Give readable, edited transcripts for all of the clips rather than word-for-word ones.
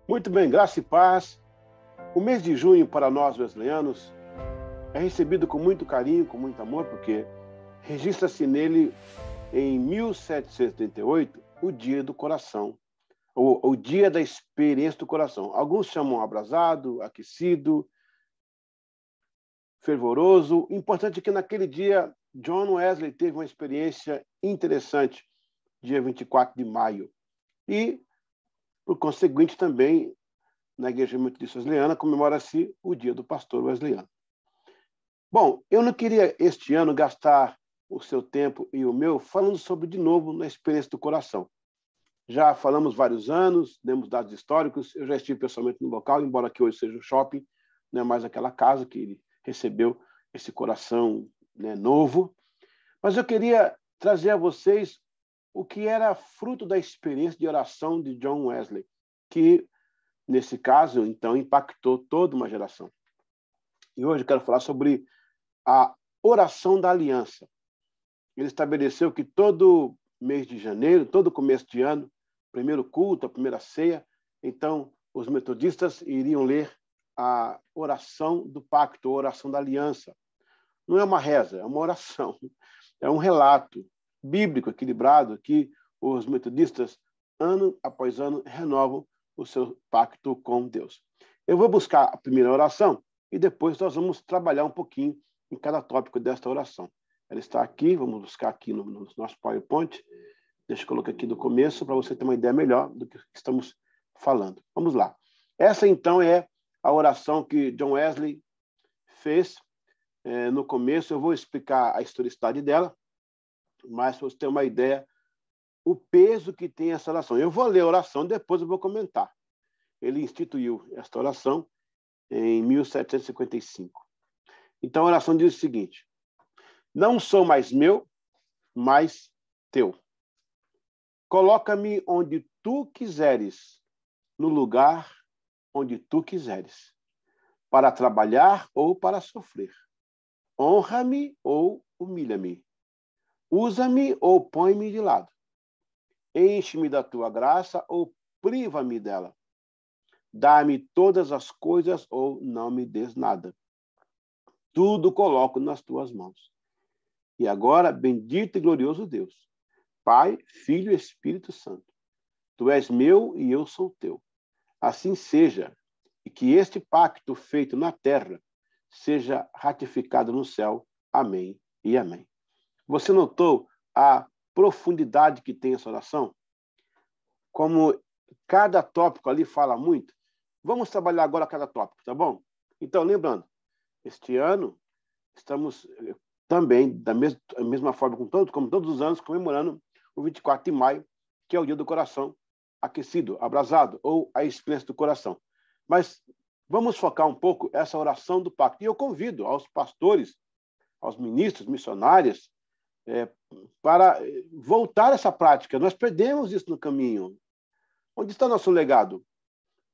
Muito bem, graça e paz. O mês de junho, para nós wesleyanos, é recebido com muito carinho, com muito amor, porque registra-se nele, em 1738, o Dia do Coração, ou o Dia da Experiência do Coração. Alguns chamam abrasado, aquecido, fervoroso. Importante é que naquele dia, John Wesley teve uma experiência interessante, dia 24 de maio. E, por conseguinte, também, na Igreja Metodista Wesleyana, comemora-se o Dia do Pastor Wesleyano. Bom, eu não queria, este ano, gastar o seu tempo e o meu falando sobre, de novo, na experiência do coração. Já falamos vários anos, demos dados históricos, eu já estive pessoalmente no local, embora que hoje seja um shopping, não é mais aquela casa que ele recebeu esse coração, né, novo. Mas eu queria trazer a vocês o que era fruto da experiência de oração de John Wesley, que, nesse caso, então, impactou toda uma geração. E hoje eu quero falar sobre a oração da aliança. Ele estabeleceu que todo mês de janeiro, todo começo de ano, primeiro culto, a primeira ceia, então os metodistas iriam ler a oração do pacto, a oração da aliança. Não é uma reza, é uma oração. É um relato bíblico equilibrado que os metodistas, ano após ano, renovam o seu pacto com Deus. Eu vou buscar a primeira oração e depois nós vamos trabalhar um pouquinho em cada tópico desta oração. Ela está aqui, vamos buscar aqui no nosso PowerPoint. Deixa eu colocar aqui do começo para você ter uma ideia melhor do que estamos falando. Vamos lá. Essa, então, é a oração que John Wesley fez no começo. Eu vou explicar a historicidade dela, mas para você ter uma ideia, o peso que tem essa oração. Eu vou ler a oração, depois eu vou comentar. Ele instituiu esta oração em 1755. Então, a oração diz o seguinte: não sou mais meu, mas teu. Coloca-me onde tu quiseres, no lugar onde tu quiseres, para trabalhar ou para sofrer. Honra-me ou humilha-me. Usa-me ou põe-me de lado. Enche-me da tua graça ou priva-me dela. Dá-me todas as coisas ou não me des nada. Tudo coloco nas tuas mãos. E agora, bendito e glorioso Deus, Pai, Filho e Espírito Santo, tu és meu e eu sou teu. Assim seja, e que este pacto feito na terra seja ratificado no céu. Amém e amém. Você notou a profundidade que tem essa oração? Como cada tópico ali fala muito, vamos trabalhar agora cada tópico, tá bom? Então, lembrando, este ano estamos também, da mesma forma, como todos os anos, comemorando o 24 de maio, que é o Dia do Coração aquecido, abrasado, ou a experiência do coração. Mas vamos focar um pouco essa oração do pacto. E eu convido aos pastores, aos ministros, missionários, para voltar essa prática. Nós perdemos isso no caminho. Onde está nosso legado?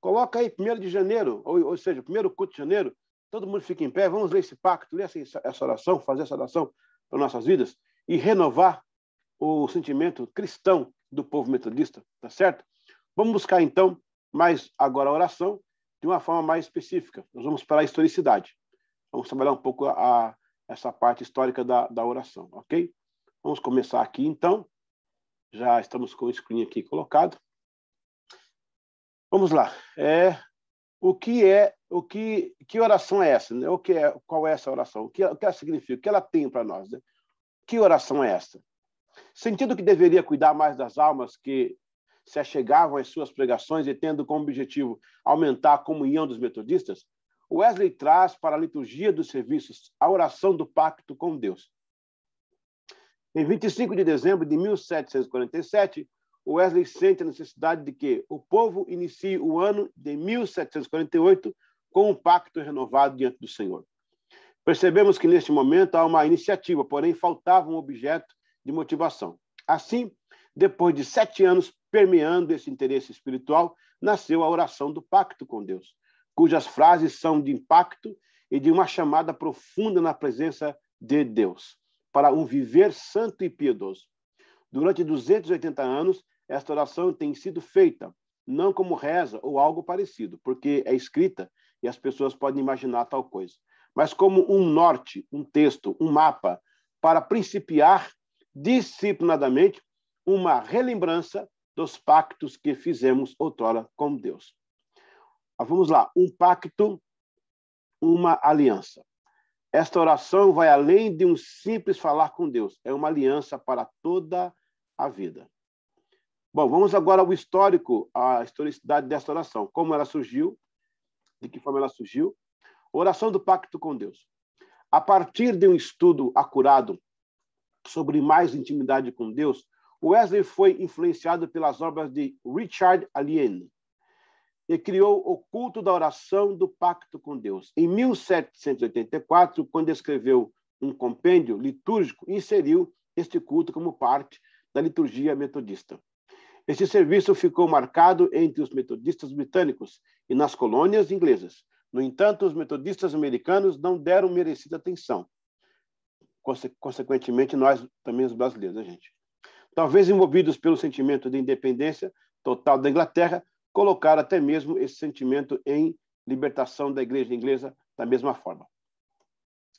Coloca aí 1º de janeiro, ou seja, 1º culto de janeiro, todo mundo fica em pé, vamos ler esse pacto, ler essa oração, fazer essa oração para nossas vidas e renovar o sentimento cristão do povo metodista, tá certo? Vamos buscar, então, mais agora a oração de uma forma mais específica. Nós vamos para a historicidade. Vamos trabalhar um pouco essa parte histórica da oração, ok? Vamos começar aqui, então. Já estamos com o screen aqui colocado. Vamos lá. Que oração é essa? Né? Qual é essa oração? O que ela significa? O que ela tem para nós? Né? Que oração é essa? Sentindo que deveria cuidar mais das almas que se achegavam às suas pregações e tendo como objetivo aumentar a comunhão dos metodistas, Wesley traz para a liturgia dos serviços a oração do pacto com Deus. Em 25 de dezembro de 1747, Wesley sente a necessidade de que o povo inicie o ano de 1748 com um pacto renovado diante do Senhor. Percebemos que, neste momento, há uma iniciativa, porém faltava um objeto de motivação. Assim, depois de 7 anos permeando esse interesse espiritual, nasceu a oração do pacto com Deus, cujas frases são de impacto e de uma chamada profunda na presença de Deus, para um viver santo e piedoso. Durante 280 anos, esta oração tem sido feita não como reza ou algo parecido, porque é escrita e as pessoas podem imaginar tal coisa, mas como um norte, um texto, um mapa, para principiar disciplinadamente uma relembrança dos pactos que fizemos outrora com Deus. Vamos lá, um pacto, uma aliança. Esta oração vai além de um simples falar com Deus, é uma aliança para toda a vida. Bom, vamos agora ao histórico, a historicidade desta oração, como ela surgiu, de que forma ela surgiu. Oração do pacto com Deus. A partir de um estudo acurado sobre mais intimidade com Deus, Wesley foi influenciado pelas obras de Richard Allen e criou o culto da oração do pacto com Deus. Em 1784, quando escreveu um compêndio litúrgico, inseriu este culto como parte da liturgia metodista. Este serviço ficou marcado entre os metodistas britânicos e nas colônias inglesas. No entanto, os metodistas americanos não deram merecida atenção. Consequentemente, nós também, os brasileiros, né, gente? Talvez envolvidos pelo sentimento de independência total da Inglaterra, colocaram até mesmo esse sentimento em libertação da igreja inglesa da mesma forma.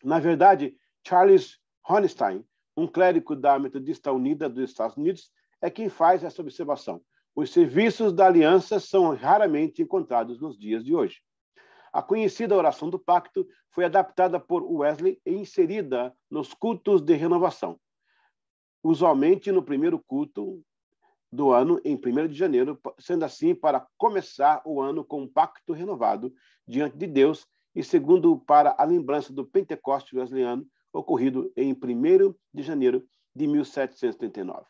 Na verdade, Charles Hornstein, um clérigo da Metodista Unida dos Estados Unidos, é quem faz essa observação. Os serviços da aliança são raramente encontrados nos dias de hoje. A conhecida oração do pacto foi adaptada por Wesley e inserida nos cultos de renovação, usualmente no primeiro culto do ano, em 1º de janeiro, sendo assim para começar o ano com um pacto renovado diante de Deus e segundo para a lembrança do Pentecoste wesleyano ocorrido em 1º de janeiro de 1739.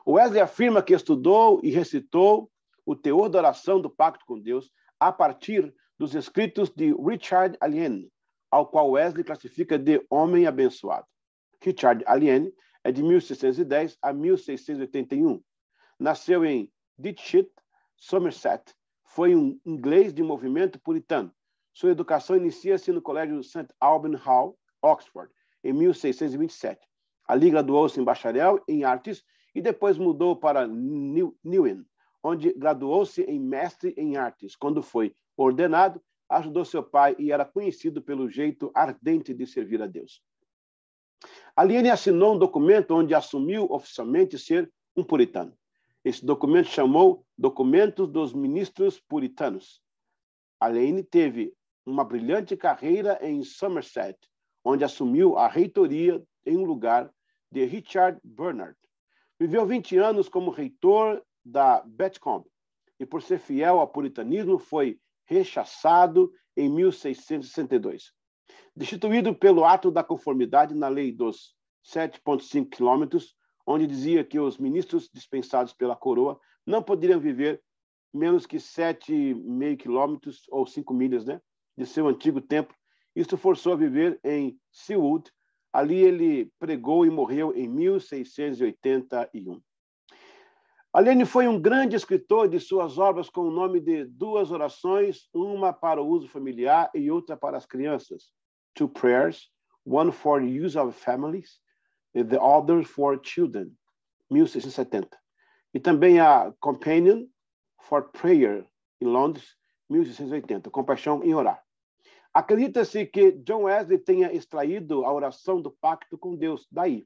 Wesley afirma que estudou e recitou o teor da oração do pacto com Deus a partir dos escritos de Richard Allen, ao qual Wesley classifica de homem abençoado. Richard Allen é de 1610 a 1681. Nasceu em Ditchit, Somerset. Foi um inglês de movimento puritano. Sua educação inicia-se no Colégio St. Alban Hall, Oxford, em 1627. Ali graduou-se em bacharel em artes e depois mudou para Newen, onde graduou-se em mestre em artes. Quando foi ordenado, ajudou seu pai e era conhecido pelo jeito ardente de servir a Deus. Allen assinou um documento onde assumiu oficialmente ser um puritano. Esse documento chamou Documentos dos Ministros Puritanos. Allen teve uma brilhante carreira em Somerset, onde assumiu a reitoria em um lugar de Richard Bernard. Viveu 20 anos como reitor da Betcombe e, por ser fiel ao puritanismo, foi rechaçado em 1662. Destituído pelo ato da conformidade na lei dos 7,5 quilômetros, onde dizia que os ministros dispensados pela coroa não poderiam viver menos que 7,5 quilômetros ou 5 milhas, né, de seu antigo templo. Isto forçou a viver em Seawood. Ali ele pregou e morreu em 1681. Allen foi um grande escritor de suas obras com o nome de 2 orações, uma para o uso familiar e outra para as crianças. 2 prayers, one for the use of families, and the other for children, 1670. E também a Companion for Prayer, em Londres, 1680, Compaixão em Orar. Acredita-se que John Wesley tenha extraído a oração do pacto com Deus daí.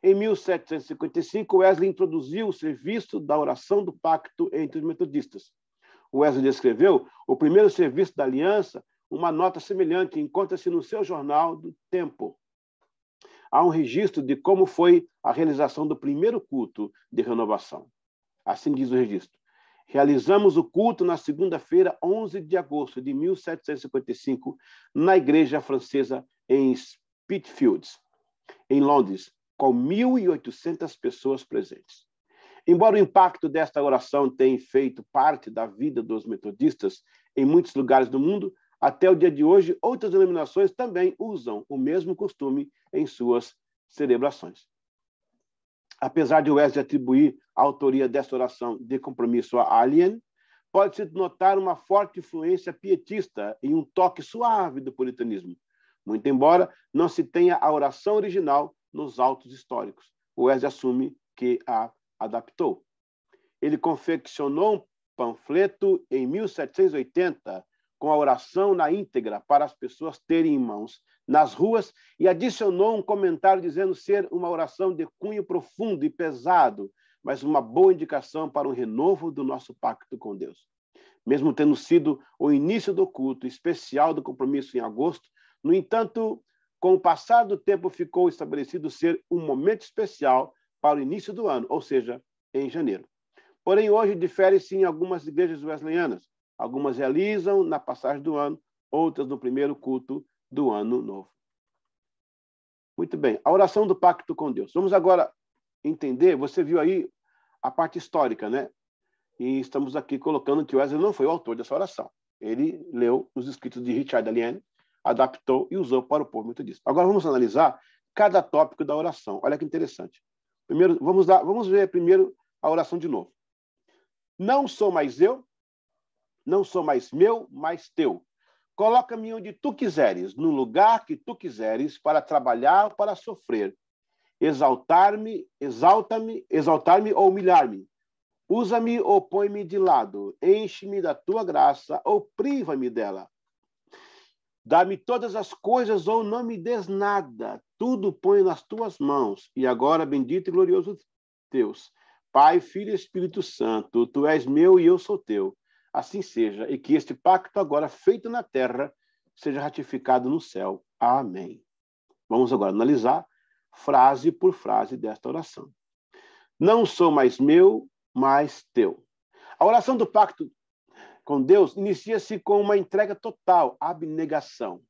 Em 1755, Wesley introduziu o serviço da oração do pacto entre os metodistas. Wesley descreveu o primeiro serviço da aliança, uma nota semelhante encontra-se no seu jornal do Tempo. Há um registro de como foi a realização do primeiro culto de renovação. Assim diz o registro. Realizamos o culto na segunda-feira, 11 de agosto de 1755, na igreja francesa em Spitalfields, em Londres, com 1.800 pessoas presentes. Embora o impacto desta oração tenha feito parte da vida dos metodistas em muitos lugares do mundo, até o dia de hoje, outras denominações também usam o mesmo costume em suas celebrações. Apesar de Wesley atribuir a autoria desta oração de compromisso a Allen, pode-se notar uma forte influência pietista e um toque suave do puritanismo, muito embora não se tenha a oração original nos autos históricos. Wesley assume que a adaptou. Ele confeccionou panfleto em 1780 com a oração na íntegra para as pessoas terem em mãos nas ruas e adicionou um comentário dizendo ser uma oração de cunho profundo e pesado, mas uma boa indicação para um renovo do nosso pacto com Deus. Mesmo tendo sido o início do culto especial do compromisso em agosto, no entanto, com o passar do tempo ficou estabelecido ser um momento especial para o início do ano, ou seja, em janeiro. Porém, hoje difere-se em algumas igrejas wesleyanas. Algumas realizam na passagem do ano, outras no primeiro culto do ano novo. Muito bem, a oração do pacto com Deus. Vamos agora entender, você viu aí a parte histórica, né? E estamos aqui colocando que Wesley não foi o autor dessa oração. Ele leu os escritos de Richard Aliene, adaptou e usou para o povo muito disso. Agora vamos analisar cada tópico da oração. Olha que interessante. Primeiro, vamos ver primeiro a oração de novo. Não sou mais eu, não sou mais meu, mas teu. Coloca-me onde tu quiseres, no lugar que tu quiseres, para trabalhar ou para sofrer. Exaltar-me ou humilhar-me. Usa-me ou põe-me de lado. Enche-me da tua graça ou priva-me dela. Dá-me todas as coisas ou não me des nada. Tudo ponho nas tuas mãos. E agora, bendito e glorioso Deus, Pai, Filho e Espírito Santo, tu és meu e eu sou teu. Assim seja, e que este pacto agora feito na terra seja ratificado no céu. Amém. Vamos agora analisar frase por frase desta oração. Não sou mais meu, mas teu. A oração do pacto com Deus inicia-se com uma entrega total, abnegação.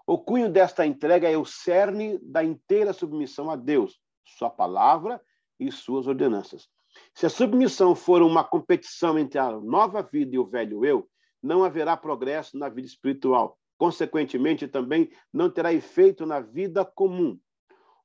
O cunho desta entrega é o cerne da inteira submissão a Deus, sua palavra e suas ordenanças. Se a submissão for uma competição entre a nova vida e o velho eu, não haverá progresso na vida espiritual. Consequentemente, também não terá efeito na vida comum.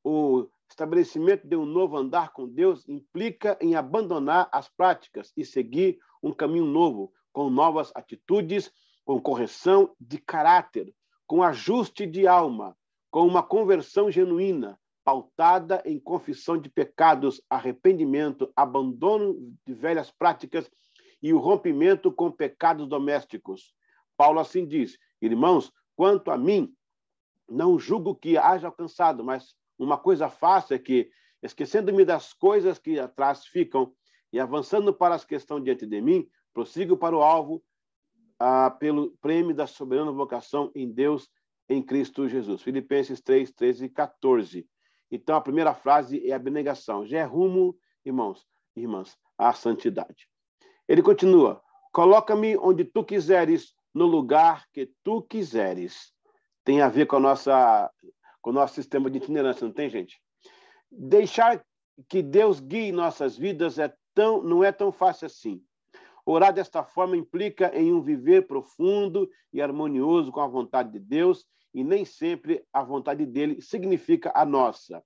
O estabelecimento de um novo andar com Deus implica em abandonar as práticas e seguir um caminho novo, com novas atitudes, com correção de caráter, com ajuste de alma, com uma conversão genuína, pautada em confissão de pecados, arrependimento, abandono de velhas práticas e o rompimento com pecados domésticos. Paulo assim diz: irmãos, quanto a mim, não julgo que haja alcançado, mas uma coisa faço é que, esquecendo-me das coisas que atrás ficam e avançando para as que estão diante de mim, prossigo para o alvo pelo prêmio da soberana vocação em Deus, em Cristo Jesus. Filipenses 3, 13 e 14. Então, a primeira frase é abnegação. Já é rumo, irmãos, irmãs, à santidade. Ele continua: coloca-me onde tu quiseres, no lugar que tu quiseres. Tem a ver com o nosso sistema de itinerância, não tem, gente? Deixar que Deus guie nossas vidas não é tão fácil assim. Orar desta forma implica em um viver profundo e harmonioso com a vontade de Deus, e nem sempre a vontade dele significa a nossa.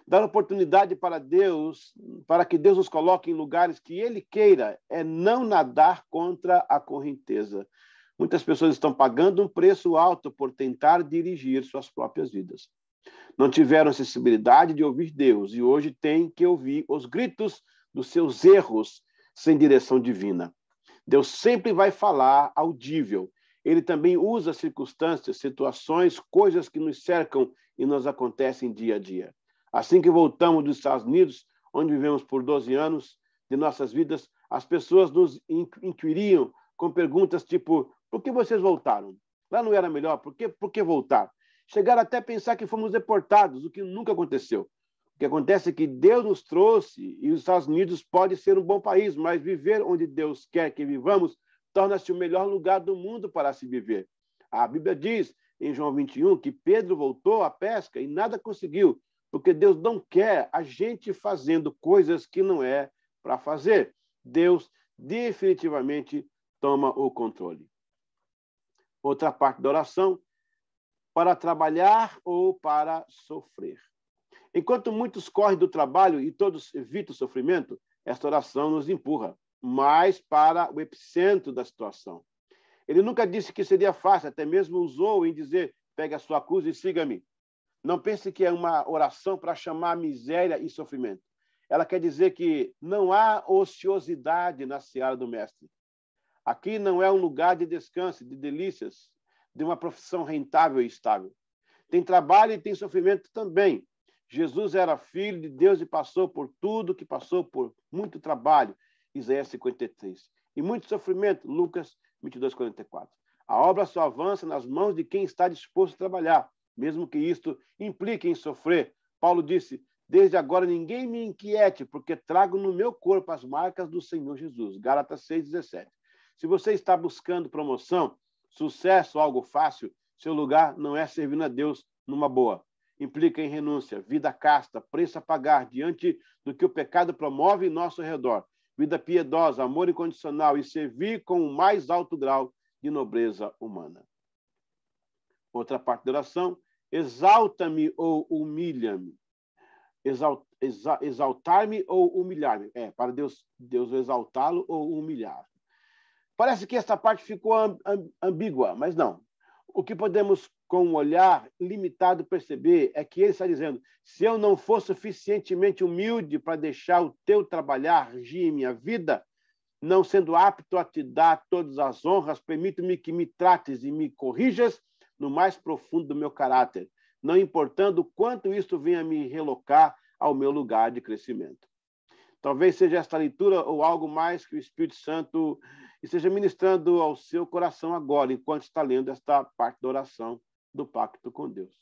Dar oportunidade para que Deus nos coloque em lugares que ele queira, é não nadar contra a correnteza. Muitas pessoas estão pagando um preço alto por tentar dirigir suas próprias vidas. Não tiveram sensibilidade de ouvir Deus e hoje têm que ouvir os gritos dos seus erros sem direção divina. Deus sempre vai falar audível. Ele também usa circunstâncias, situações, coisas que nos cercam e nos acontecem dia a dia. Assim que voltamos dos Estados Unidos, onde vivemos por 12 anos de nossas vidas, as pessoas nos inquiriam com perguntas tipo: por que vocês voltaram? Lá não era melhor? Por que voltar? Chegaram até a pensar que fomos deportados, o que nunca aconteceu. O que acontece é que Deus nos trouxe e os Estados Unidos pode ser um bom país, mas viver onde Deus quer que vivamos torna-se o melhor lugar do mundo para se viver. A Bíblia diz, em João 21, que Pedro voltou à pesca e nada conseguiu, porque Deus não quer a gente fazendo coisas que não é para fazer. Deus definitivamente toma o controle. Outra parte da oração: para trabalhar ou para sofrer. Enquanto muitos correm do trabalho e todos evitam o sofrimento, esta oração nos empurra mais para o epicentro da situação. Ele nunca disse que seria fácil, até mesmo usou em dizer: pegue a sua cruz e siga-me. Não pense que é uma oração para chamar miséria e sofrimento. Ela quer dizer que não há ociosidade na seara do Mestre. Aqui não é um lugar de descanso, de delícias, de uma profissão rentável e estável. Tem trabalho e tem sofrimento também. Jesus era filho de Deus e passou por tudo que passou, por muito trabalho, Isaías 53. E muito sofrimento, Lucas 22, 44. A obra só avança nas mãos de quem está disposto a trabalhar, mesmo que isto implique em sofrer. Paulo disse, desde agora ninguém me inquiete, porque trago no meu corpo as marcas do Senhor Jesus. Gálatas 6,17. Se você está buscando promoção, sucesso, algo fácil, seu lugar não é servindo a Deus numa boa. Implica em renúncia, vida casta, preço a pagar diante do que o pecado promove em nosso redor. Vida piedosa, amor incondicional e servir com o mais alto grau de nobreza humana. Outra parte da oração, exalta-me ou humilha-me. Exaltar-me ou humilhar-me. Para Deus exaltá-lo ou humilhar. Parece que esta parte ficou ambígua, mas não. O que podemos, com um olhar limitado, perceber é que ele está dizendo, se eu não for suficientemente humilde para deixar o teu trabalhar agir em minha vida, não sendo apto a te dar todas as honras, permite-me que me trates e me corrijas no mais profundo do meu caráter, não importando quanto isto venha me relocar ao meu lugar de crescimento. Talvez seja esta leitura ou algo mais que o Espírito Santo esteja ministrando ao seu coração agora, enquanto está lendo esta parte da oração do pacto com Deus.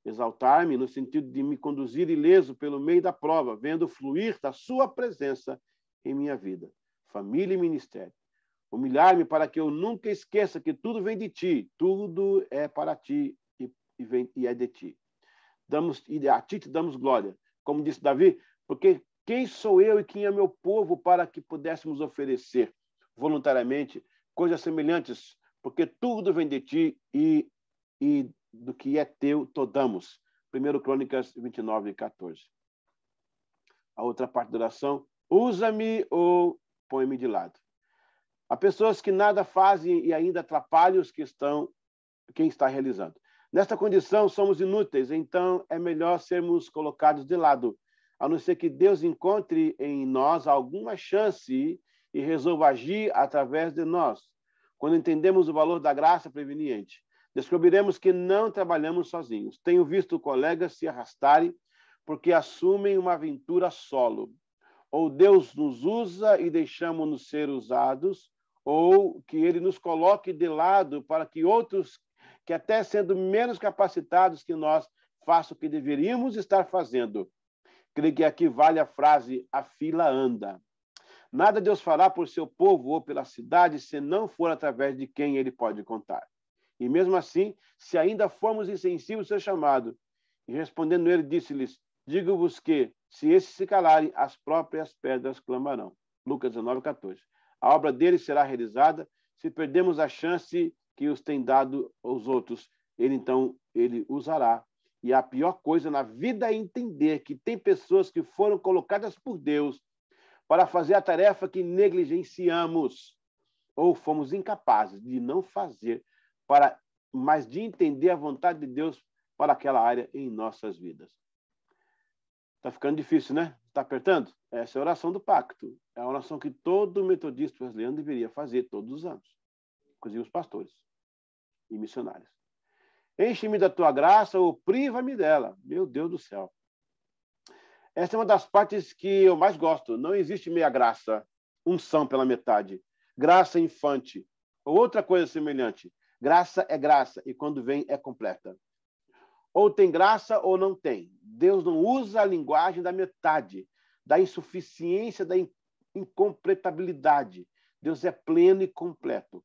Exaltar-me no sentido de me conduzir ileso pelo meio da prova, vendo fluir da sua presença em minha vida, família e ministério. Humilhar-me para que eu nunca esqueça que tudo vem de ti, tudo é para ti e é de ti. A ti te damos glória. Como disse Davi, porque quem sou eu e quem é meu povo para que pudéssemos oferecer voluntariamente coisas semelhantes, porque tudo vem de ti e do que é teu, todamos. 1 Crônicas 29, 14. A outra parte da oração, usa-me ou põe-me de lado. Há pessoas que nada fazem e ainda atrapalham quem está realizando. Nesta condição, somos inúteis, então é melhor sermos colocados de lado, a não ser que Deus encontre em nós alguma chance e resolva agir através de nós. Quando entendemos o valor da graça preveniente, descobriremos que não trabalhamos sozinhos. Tenho visto colegas se arrastarem porque assumem uma aventura solo. Ou Deus nos usa e deixamos-nos ser usados, ou que Ele nos coloque de lado para que outros, que até sendo menos capacitados que nós, façam o que deveríamos estar fazendo. Creio que aqui vale a frase, a fila anda. Nada Deus fará por seu povo ou pela cidade se não for através de quem Ele pode contar. E mesmo assim, se ainda formos insensíveis ao seu chamado, e respondendo ele, disse-lhes, digo-vos que, se esses se calarem, as próprias pedras clamarão. Lucas 19, 14. A obra dele será realizada se perdemos a chance que os tem dado aos outros. Ele usará. E a pior coisa na vida é entender que tem pessoas que foram colocadas por Deus para fazer a tarefa que negligenciamos ou fomos incapazes de não fazer, mas de entender a vontade de Deus para aquela área em nossas vidas. Está ficando difícil, né? Está apertando? Essa é a oração do pacto. É a oração que todo metodista wesleyano deveria fazer todos os anos, inclusive os pastores e missionários. Enche-me da tua graça ou priva-me dela. Meu Deus do céu. Essa é uma das partes que eu mais gosto. Não existe meia graça, unção pela metade, graça infante, ou outra coisa semelhante. Graça é graça e quando vem é completa. Ou tem graça ou não tem. Deus não usa a linguagem da metade, da insuficiência, da incompletabilidade. Deus é pleno e completo.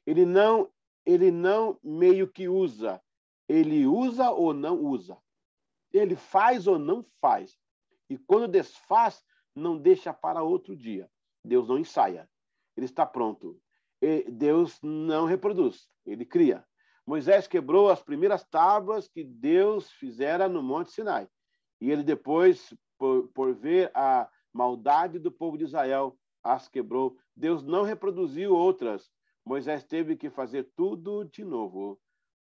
Ele não meio que usa. Ele usa ou não usa. Ele faz ou não faz. E quando desfaz, não deixa para outro dia. Deus não ensaia. Ele está pronto. E Deus não reproduz. Ele cria. Moisés quebrou as primeiras tábuas que Deus fizera no Monte Sinai. E ele depois, por ver a maldade do povo de Israel, as quebrou. Deus não reproduziu outras. Moisés teve que fazer tudo de novo.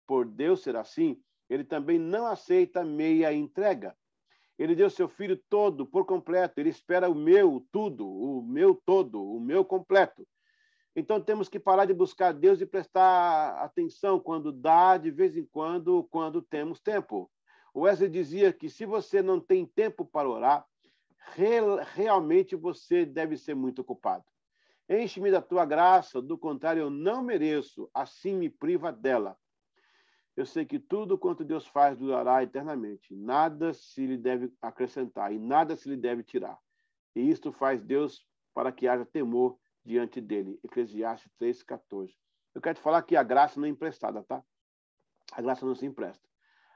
Por Deus ser assim, ele também não aceita meia entrega. Ele deu seu filho todo, por completo. Ele espera o meu tudo, o meu todo, o meu completo. Então temos que parar de buscar Deus e prestar atenção quando dá, de vez em quando temos tempo. O Wesley dizia que se você não tem tempo para orar, realmente você deve ser muito ocupado. Enche-me da tua graça, do contrário eu não mereço, assim me priva dela. Eu sei que tudo quanto Deus faz durará eternamente. Nada se lhe deve acrescentar e nada se lhe deve tirar. E isto faz Deus para que haja temor diante dele. Eclesiastes 3,14. Eu quero te falar que a graça não é emprestada, tá? A graça não se empresta.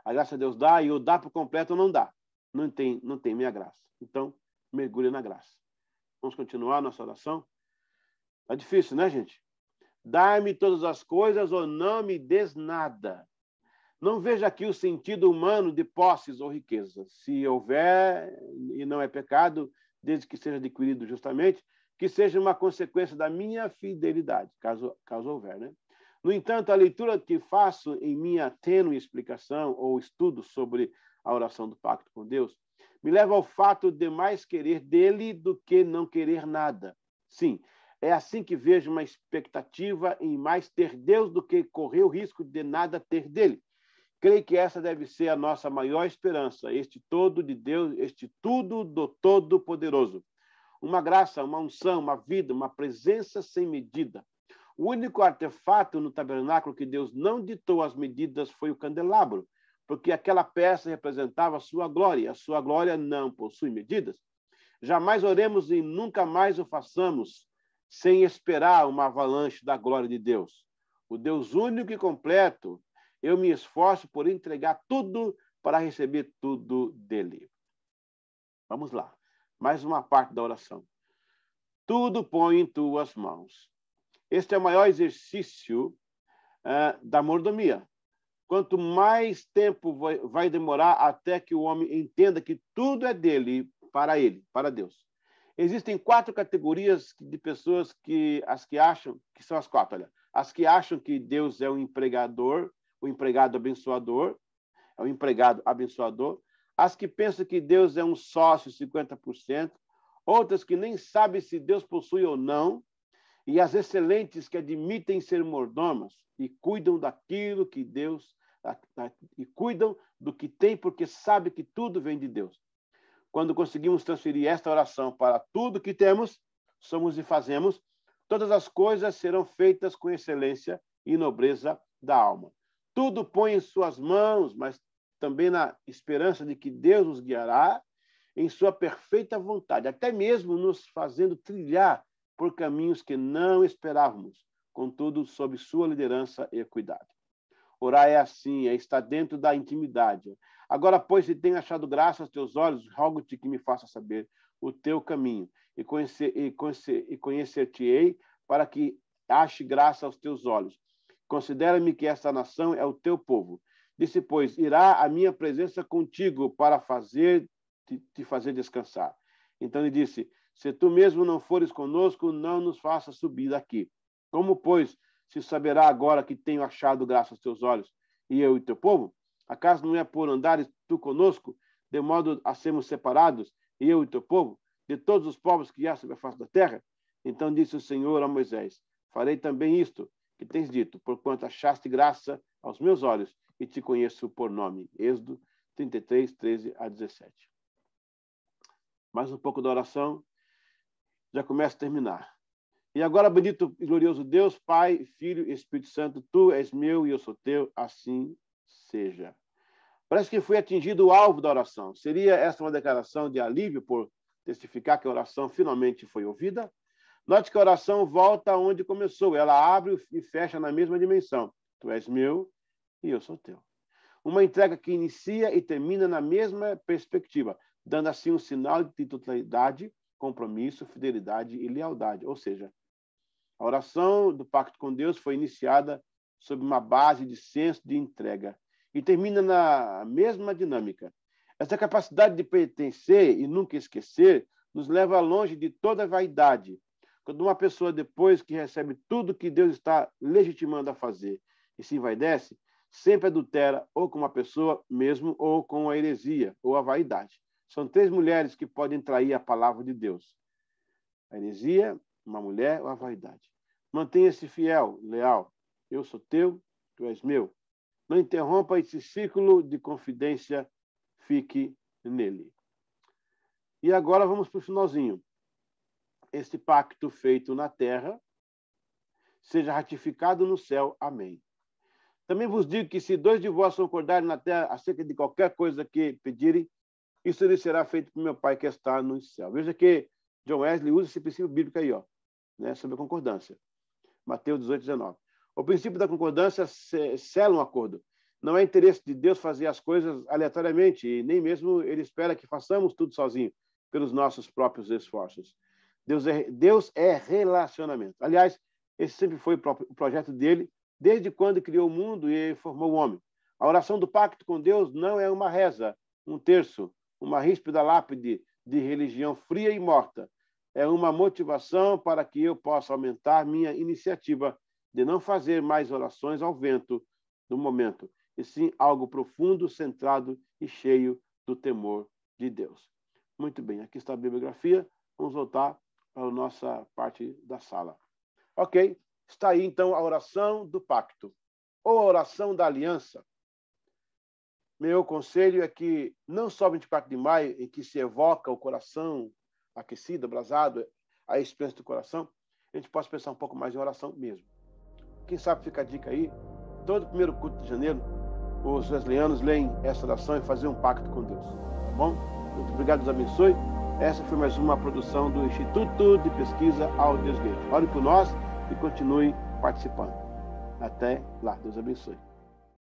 A graça Deus dá e o dá por completo não dá. Não tem minha graça. Então, mergulhe na graça. Vamos continuar a nossa oração? Tá difícil, né, gente? Dai-me todas as coisas ou não me des nada. Não veja aqui o sentido humano de posses ou riquezas. Se houver, e não é pecado, desde que seja adquirido justamente, que seja uma consequência da minha fidelidade, caso houver, né? No entanto, a leitura que faço em minha tênue explicação ou estudo sobre a oração do pacto com Deus me leva ao fato de mais querer dele do que não querer nada. Sim, é assim que vejo uma expectativa em mais ter Deus do que correr o risco de nada ter dele. Creio que essa deve ser a nossa maior esperança, este todo de Deus, este tudo do Todo-Poderoso. Uma graça, uma unção, uma vida, uma presença sem medida. O único artefato no tabernáculo que Deus não ditou as medidas foi o candelabro, porque aquela peça representava a sua glória, e a sua glória não possui medidas. Jamais oremos e nunca mais o façamos sem esperar uma avalanche da glória de Deus. O Deus único e completo, eu me esforço por entregar tudo para receber tudo dele. Vamos lá. Mais uma parte da oração. Tudo põe em tuas mãos. Este é o maior exercício da mordomia. Quanto mais tempo vai demorar até que o homem entenda que tudo é dele, para Deus. Existem 4 categorias de pessoas as que acham, que são as 4, olha. As que acham que Deus é o empregador, o empregado abençoador, é o empregado abençoador. As que pensam que Deus é um sócio 50%, outras que nem sabem se Deus possui ou não, e as excelentes que admitem ser mordomas e cuidam daquilo que Deus e cuidam do que tem porque sabe que tudo vem de Deus. Quando conseguimos transferir esta oração para tudo que temos, somos e fazemos, todas as coisas serão feitas com excelência e nobreza da alma. Tudo põe em suas mãos, mas também na esperança de que Deus nos guiará em sua perfeita vontade, até mesmo nos fazendo trilhar por caminhos que não esperávamos, contudo, sob sua liderança e cuidado. Orar é assim, é estar dentro da intimidade. Agora, pois, se tenho achado graça aos teus olhos, rogo-te que me faça saber o teu caminho e conhecer-te-ei para que ache graça aos teus olhos. Considera-me que esta nação é o teu povo. Disse, pois, irá a minha presença contigo para te fazer descansar. Então ele disse, se tu mesmo não fores conosco, não nos faça subir daqui. Como, pois, se saberá agora que tenho achado graça aos teus olhos, e eu e teu povo? Acaso não é por andares tu conosco, de modo a sermos separados, e eu e teu povo, de todos os povos que há sobre a face da terra? Então disse o Senhor a Moisés, farei também isto que tens dito, porquanto achaste graça aos meus olhos, e te conheço por nome. Êxodo 33, 13 a 17. Mais um pouco da oração, já começa a terminar. E agora, bendito e glorioso Deus, Pai, Filho e Espírito Santo, tu és meu e eu sou teu, assim seja. Parece que foi atingido o alvo da oração. Seria essa uma declaração de alívio por testificar que a oração finalmente foi ouvida? Note que a oração volta onde começou. Ela abre e fecha na mesma dimensão. Tu és meu e eu sou teu. Uma entrega que inicia e termina na mesma perspectiva, dando assim um sinal de totalidade, compromisso, fidelidade e lealdade. Ou seja, a oração do pacto com Deus foi iniciada sob uma base de senso de entrega e termina na mesma dinâmica. Essa capacidade de pertencer e nunca esquecer nos leva longe de toda vaidade. Quando uma pessoa, depois que recebe tudo que Deus está legitimando a fazer e se envaidece, sempre adultera ou com uma pessoa mesmo ou com a heresia ou a vaidade. São 3 mulheres que podem trair a palavra de Deus. A heresia, uma mulher ou a vaidade. Mantenha-se fiel, leal. Eu sou teu, tu és meu. Não interrompa esse ciclo de confidência, fique nele. E agora vamos para o finalzinho. Este pacto feito na terra seja ratificado no céu. Amém. Também vos digo que se 2 de vós concordarem na terra acerca de qualquer coisa que pedirem, isso lhe será feito por meu Pai que está no céu. Veja que John Wesley usa esse princípio bíblico aí, né, sobre a concordância. Mateus 18, 19. O princípio da concordância sela um acordo. Não é interesse de Deus fazer as coisas aleatoriamente, e nem mesmo Ele espera que façamos tudo sozinho, pelos nossos próprios esforços. Deus é relacionamento. Aliás, esse sempre foi o projeto dele, desde quando criou o mundo e formou o homem. A oração do pacto com Deus não é uma reza, um terço, uma ríspida lápide de religião fria e morta. É uma motivação para que eu possa aumentar minha iniciativa de não fazer mais orações ao vento do momento, e sim algo profundo, centrado e cheio do temor de Deus. Muito bem, aqui está a bibliografia. Vamos voltar para a nossa parte da sala. Ok, está aí então a oração do pacto, ou a oração da aliança. Meu conselho é que não só 24 de maio, em que se evoca o coração aquecido, abrasado, a experiência do coração, a gente possa pensar um pouco mais em oração mesmo. Quem sabe fica a dica aí, todo primeiro culto de janeiro, os wesleyanos leem essa oração e fazem um pacto com Deus. Tá bom? Muito obrigado, Deus abençoe. Essa foi mais uma produção do Instituto de Pesquisa Audios Gate. Ore por nós e continue participando. Até lá. Deus abençoe.